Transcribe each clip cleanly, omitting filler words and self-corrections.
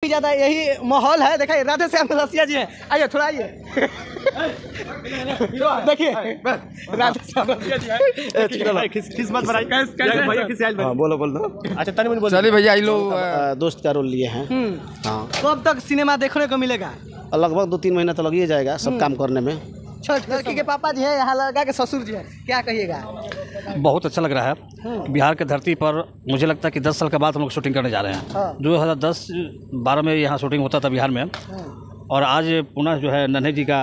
ज़्यादा यही माहौल है। देखिए राधे श्याम रसिया जी हैं, आइए थोड़ा आइए। देखिए राधे श्याम रसिया जी हैं। किस्मत बनाई कैसे बोलो अच्छा तनी बोलो। चलिए भैया ये लोग दोस्त का रोल लिए हैं। हाँ कब तक सिनेमा देखने को मिलेगा? लगभग 2-3 महीना तो लग ही जाएगा सब काम करने में। लड़की के पापा जी है, यहाँ लड़का के ससुर जी है, क्या कहिएगा? बहुत अच्छा लग रहा है। बिहार के धरती पर मुझे लगता है कि 10 साल के बाद हम लोग शूटिंग करने जा रहे हैं। 2010-12 में यहाँ शूटिंग होता था बिहार में, और आज पुनः जो है नन्हे जी का।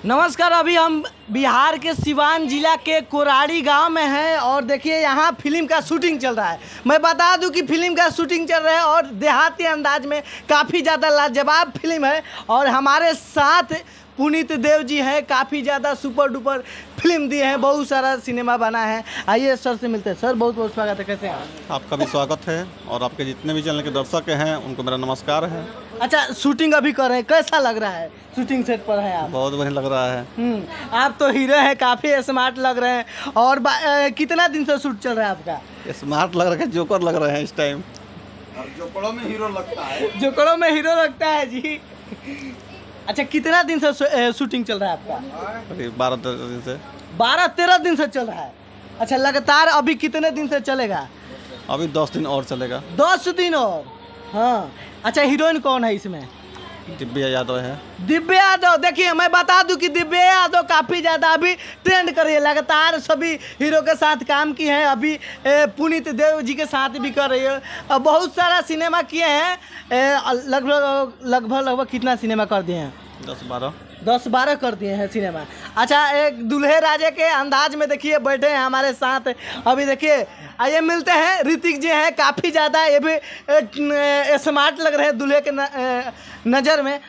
नमस्कार, अभी हम बिहार के सिवान जिला के कोराड़ी गांव में हैं और देखिए यहाँ फिल्म का शूटिंग चल रहा है। मैं बता दूं कि फिल्म का शूटिंग चल रहा है और देहाती अंदाज में काफ़ी ज़्यादा लाजवाब फिल्म है। और हमारे साथ पुनीत देव जी हैं, काफ़ी ज़्यादा सुपर डुपर फिल्म दिए हैं, बहुत सारा सिनेमा बना है। आइए सर से मिलते हैं। सर बहुत बहुत स्वागत है, कैसे हैं? आपका भी स्वागत है और आपके जितने भी चैनल के दर्शक हैं उनको मेरा नमस्कार है। अच्छा, शूटिंग अभी कर रहे हैं, कैसा लग रहा है? शूटिंग सेट पर है आप? बहुत बढ़िया लग रहा है। आप तो हीरो हैं, काफ़ी स्मार्ट लग रहे हैं। और कितना दिन से शूट चल रहा है आपका? स्मार्ट लग रहा है, जोकर लग रहे हैं इस टाइम। जोकड़ों में हीरो लगता है। जोकड़ों में हीरो लगता है जी। अच्छा, कितना दिन से शूटिंग चल रहा है आपका? 12-13 दिन से। 12-13 दिन से चल रहा है। अच्छा, लगातार अभी कितने दिन से चलेगा? अभी 10 दिन और चलेगा। 10 दिन और? हाँ। अच्छा, हीरोइन कौन है इसमें? दिव्या यादव है। दिव्या यादव, देखिए मैं बता दूं कि दिव्या यादव काफ़ी ज़्यादा अभी ट्रेंड कर रही है, लगातार सभी हीरो के साथ काम की है। अभी पुनीत देव जी के साथ भी कर रही है। बहुत सारा सिनेमा किए हैं, लगभग कितना सिनेमा कर दिए हैं? 10-12 कर दिए हैं सिनेमा। अच्छा, एक दूल्हे राजे के अंदाज में देखिए बैठे हैं हमारे साथ। अभी देखिए आइए मिलते हैं। ऋतिक जी हैं, काफ़ी ज़्यादा ये भी स्मार्ट लग रहे हैं दूल्हे के नज़र में,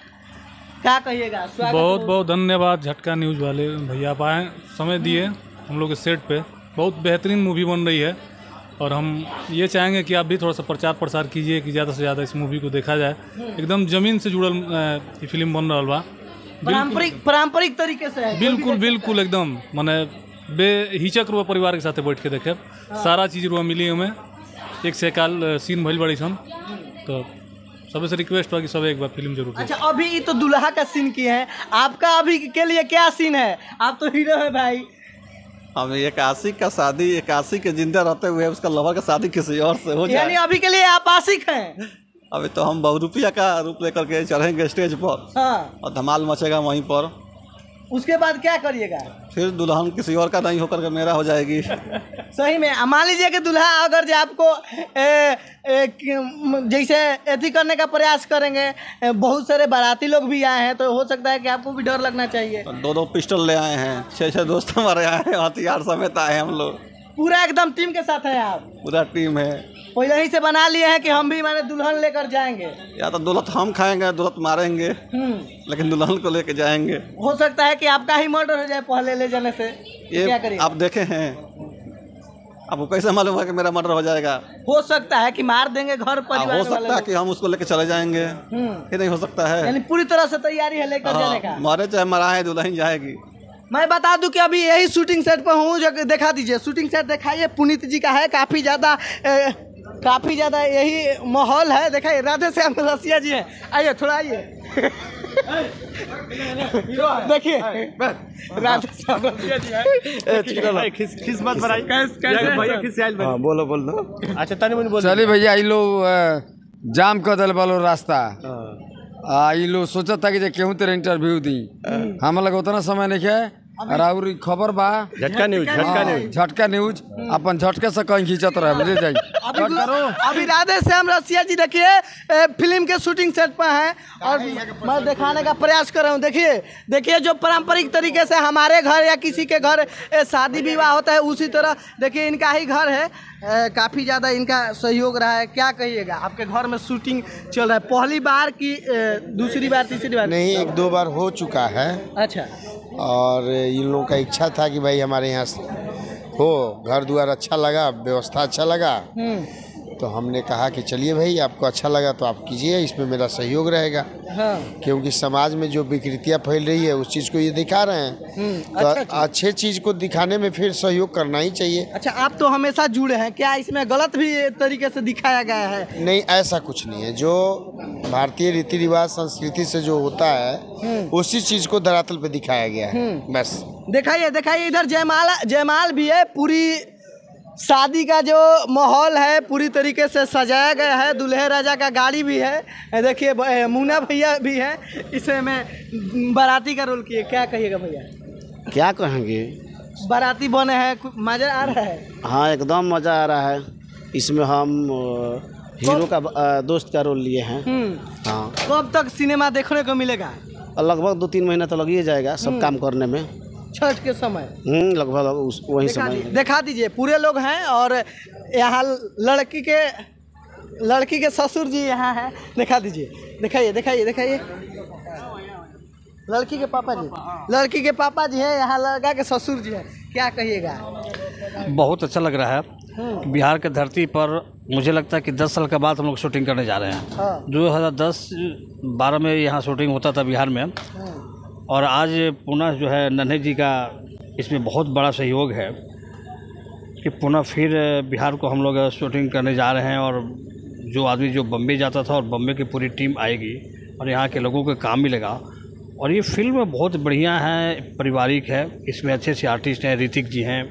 क्या कहिएगा? बहुत बहुत धन्यवाद झटका न्यूज़ वाले भैया, आप आए, समय दिए हम लोग के सेट पे। बहुत बेहतरीन मूवी बन रही है और हम ये चाहेंगे कि आप भी थोड़ा सा प्रचार प्रसार कीजिए कि ज़्यादा से ज़्यादा इस मूवी को देखा जाए। एकदम ज़मीन से जुड़ल ये फिल्म बन रहा बा, पारंपरिक तरीके से है। बिल्कुल एकदम माने बेहिचक रुआ परिवार के साथ बैठ के देखे। सारा चीज़ रुआ मिली हमें, एक से काल सीन भइल बड़ी सन। तो सबसे रिक्वेस्ट हुआ कि सब एक बार फिल्म जरूर। अच्छा, अभी ये तो दुल्हा का सीन किए हैं, आपका अभी के लिए क्या सीन है? आप तो हीरो है भाई। हम 81 का शादी, 81 के जिंदा रहते हुए उसका लवर का शादी किसी और से हो जाए, यानी अभी के लिए आप आशिक हैं? अभी तो हम बहुरूपिया का रूप लेकर के चढ़ेंगे स्टेज पर। हाँ। और धमाल मचेगा वहीं पर। उसके बाद क्या करिएगा? फिर दुल्हन किसी और का नहीं होकर के मेरा हो जाएगी। सही में मान लीजिए कि दूल्हा अगर जो आपको जैसे एथी करने का प्रयास करेंगे, बहुत सारे बाराती लोग भी आए हैं, तो हो सकता है कि आपको भी डर लगना चाहिए। तो 2-2 पिस्टल ले आए हैं, 6-6 दोस्त हमारे आए हैं, हथियार समेत आए हैं हम लोग। पूरा एकदम टीम के साथ है आप? पूरा टीम है। पहले ही से बना लिए हैं कि हम भी माने दुल्हन लेकर जाएंगे? या तो दुल्हन हम खाएंगे, दुल्हन मारेंगे, लेकिन दुल्हन को लेकर जाएंगे। हो सकता है कि आपका ही मर्डर हो जाए पहले ले जाने से। ये क्या करिए? आप देखे हैं, आपको कैसे मालूम है कि मेरा मर्डर हो जाएगा? हो सकता है कि मार देंगे घर परिवार। हो सकता है कि हम उसको लेकर चले जाएंगे, ये नहीं हो सकता है। यानी पूरी तरह से तैयारी है लेकर जाने का? मारे चाहे मराए, दुल्हन जाएगी। मैं बता दूं कि अभी यही शूटिंग सेट पर हूँ, जो दिखा दीजिए शूटिंग सेट दिखाइए। पुनीत जी का है, काफ़ी ज़्यादा यही माहौल है। देखिए राधे श्याम रसिया जी हैं, आइए थोड़ा आइए। देखिए राधे श्याम रसिया जी हैं। किस्मत बनाई कैसे? बोलो। अच्छा तनी बोलो। चलिए भैया ये लोग जाम कर दिल वालो रास्ता। ये लोग सोचत था कि केहू तेरे इंटरव्यू दी, हम लगे उतना समय नहीं है। और खबर बा झटका न्यूज अपन झटके से कहीं खींचत रहे, बुझे जाइए। अभी राधे श्याम रसिया जी देखिए फिल्म के शूटिंग सेट पर हैं और मैं दिखाने का प्रयास कर रहा हूँ। देखिए जो पारंपरिक तरीके से हमारे घर या किसी के घर शादी विवाह होता है, उसी तरह देखिए इनका ही घर है। काफ़ी ज़्यादा इनका सहयोग रहा है। क्या कहिएगा, आपके घर में शूटिंग चल रहा है पहली बार की दूसरी बार तीसरी बार? नहीं, 1-2 बार हो चुका है। अच्छा। और इन लोगों का इच्छा था कि भाई हमारे यहाँ हो, घर द्वार अच्छा लगा, व्यवस्था अच्छा लगा, तो हमने कहा कि चलिए भाई, आपको अच्छा लगा तो आप कीजिए, इसमें मेरा सहयोग रहेगा। हाँ। क्योंकि समाज में जो विकृतियाँ फैल रही है उस चीज़ को ये दिखा रहे हैं, तो अच्छे चीज़ को दिखाने में फिर सहयोग करना ही चाहिए। अच्छा, आप तो हमेशा जुड़े हैं, क्या इसमें गलत भी तरीके से दिखाया गया है? नहीं, ऐसा कुछ नहीं है। जो भारतीय रीति रिवाज संस्कृति से जो होता है उसी चीज़ को धरातल पे दिखाया गया है, बस। दिखाइए दिखाइए, इधर जयमाल भी है, पूरी शादी का जो माहौल है पूरी तरीके से सजाया गया है। दूल्हे राजा का गाड़ी भी है, देखिए मुन्ना भैया भी है, इसमें बाराती का रोल किए। क्या कहिएगा भैया? क्या कहेंगे, बाराती बने हैं, मज़ा आ रहा है? हाँ एकदम मज़ा आ रहा है। इसमें हम हीरो का दोस्त का रोल लिए हैं। हाँ। कब तक सिनेमा देखने को मिलेगा? लगभग 2-3 महीना तो लग ही जाएगा सब काम करने में। छठ के समय लगभग वही समय। दिखा दीजिए, पूरे लोग हैं और यहाँ लड़की के ससुर जी यहाँ हैं। दिखा दीजिए, दिखाइए दिखाइए दिखाइए। लड़की के पापा जी हैं, यहाँ लड़का के ससुर जी हैं। क्या कहिएगा? बहुत अच्छा लग रहा है। बिहार के धरती पर मुझे लगता है कि 10 साल के बाद हम लोग शूटिंग करने जा रहे हैं। हाँ। 2010-12 में यहाँ शूटिंग होता था बिहार में, और आज पुनः जो है नन्हे जी का इसमें बहुत बड़ा सहयोग है कि पुनः फिर बिहार को हम लोग शूटिंग करने जा रहे हैं। और जो आदमी जो बम्बई जाता था, और बम्बई की पूरी टीम आएगी और यहाँ के लोगों को काम मिलेगा। और ये फिल्म बहुत बढ़िया है, पारिवारिक है। इसमें अच्छे अच्छे आर्टिस्ट हैं, ऋतिक जी हैं,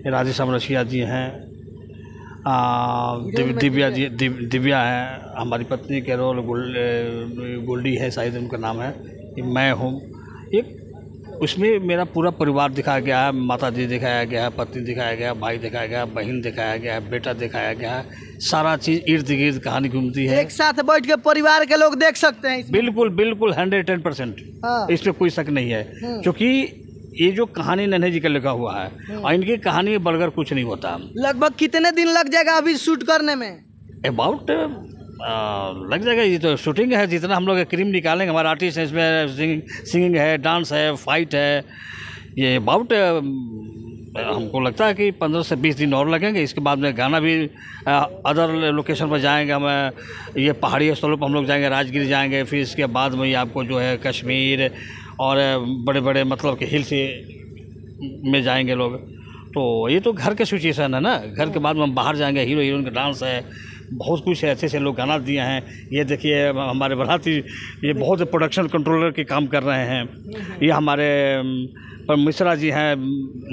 राधेश्याम रसिया जी हैं, दिव्या है, हमारी पत्नी के रोल गोल्डी है, शायद उनका नाम है। मैं हूँ एक, उसमें मेरा पूरा परिवार दिखाया गया है। माता जी दिखाया गया है, पत्नी दिखाया गया है, भाई दिखाया गया है, बहन दिखाया गया है, बेटा दिखाया गया है। सारा चीज़ इर्द गिर्द कहानी घूमती है। एक साथ बैठ के परिवार के लोग देख सकते हैं इसमें। बिल्कुल बिल्कुल 110%। हाँ। इसमें कोई शक नहीं है, क्योंकि ये जो कहानी नन्हे जी का लिखा हुआ है और इनकी कहानी में बढ़कर कुछ नहीं होता। लगभग कितने दिन लग जाएगा अभी शूट करने में? अबाउट लग जाएगा। ये तो शूटिंग है, जितना हम लोग क्रीम निकालेंगे। हमारे आर्टिस्ट हैं, इसमें सिंगिंग है, डांस है, फाइट है। ये अबाउट हमको लगता है कि 15 से 20 दिन और लगेंगे। इसके बाद में गाना भी अदर लोकेशन पर जाएंगे हम। ये पहाड़ी स्थलों पर हम लोग जाएंगे, राजगिरी जाएंगे। फिर इसके बाद में आपको जो है कश्मीर और बड़े बड़े मतलब कि हिल्स में जाएंगे लोग। तो ये तो घर के सिचुएशन है ना। घर के बाद में हम बाहर जाएंगे, हीरो हीरोइन का डांस है, बहुत कुछ है। अच्छे से लोग गाना दिए हैं। ये देखिए हमारे बराती ये बहुत प्रोडक्शन कंट्रोलर के काम कर रहे हैं। ये हमारे मिश्रा जी हैं,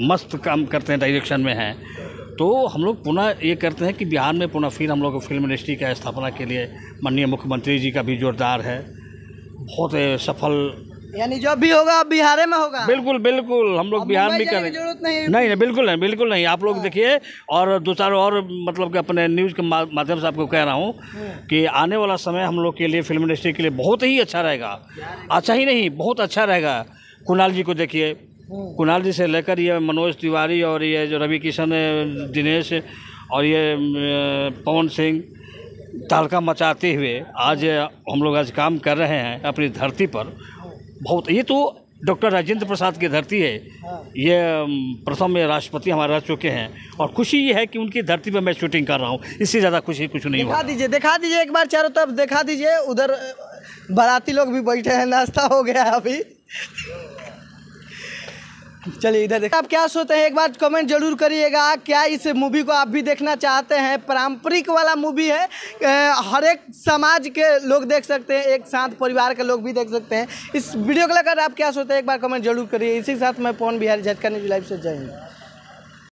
मस्त काम करते हैं, डायरेक्शन में हैं। तो हम लोग पुनः ये करते हैं कि बिहार में पुनः फिर हम लोग फिल्म इंडस्ट्री का स्थापना के लिए माननीय मुख्यमंत्री जी का भी जोरदार है, बहुत सफल। यानी जो भी होगा अब बिहार में होगा। बिल्कुल बिल्कुल, हम लोग बिहार में करेंगे। जरूरत नहीं, नहीं बिल्कुल नहीं। आप लोग देखिए, और 2-4 और मतलब कि अपने न्यूज़ के माध्यम से आपको कह रहा हूँ कि आने वाला समय हम लोग के लिए फिल्म इंडस्ट्री के लिए बहुत ही अच्छा रहेगा। अच्छा ही नहीं, बहुत अच्छा रहेगा। कुणाल जी को देखिए, कुणाल जी से लेकर ये मनोज तिवारी और ये जो रवि किशन, दिनेश और ये पवन सिंह तहलका मचाते हुए आज हम लोग आज काम कर रहे हैं अपनी धरती पर। बहुत, ये तो डॉक्टर राजेंद्र प्रसाद की धरती है। ये प्रथम राष्ट्रपति हमारे रह चुके हैं, और खुशी ये है कि उनकी धरती पर मैं शूटिंग कर रहा हूँ। इससे ज़्यादा खुशी कुछ नहीं हुआ। दिखा दीजिए एक बार चारों तरफ दिखा दीजिए। उधर बाराती लोग भी बैठे हैं, नाश्ता हो गया है अभी। चलिए इधर देखिए। आप क्या सोचते हैं, एक बार कमेंट जरूर करिएगा। क्या इस मूवी को आप भी देखना चाहते हैं? पारंपरिक वाला मूवी है, हर एक समाज के लोग देख सकते हैं, एक साथ परिवार के लोग भी देख सकते हैं। इस वीडियो को लेकर आप क्या सोचते हैं, एक बार कमेंट जरूर करिए। इसी के साथ मैं पवन बिहारी, झटका न्यूज़ लाइव से जय हिंद।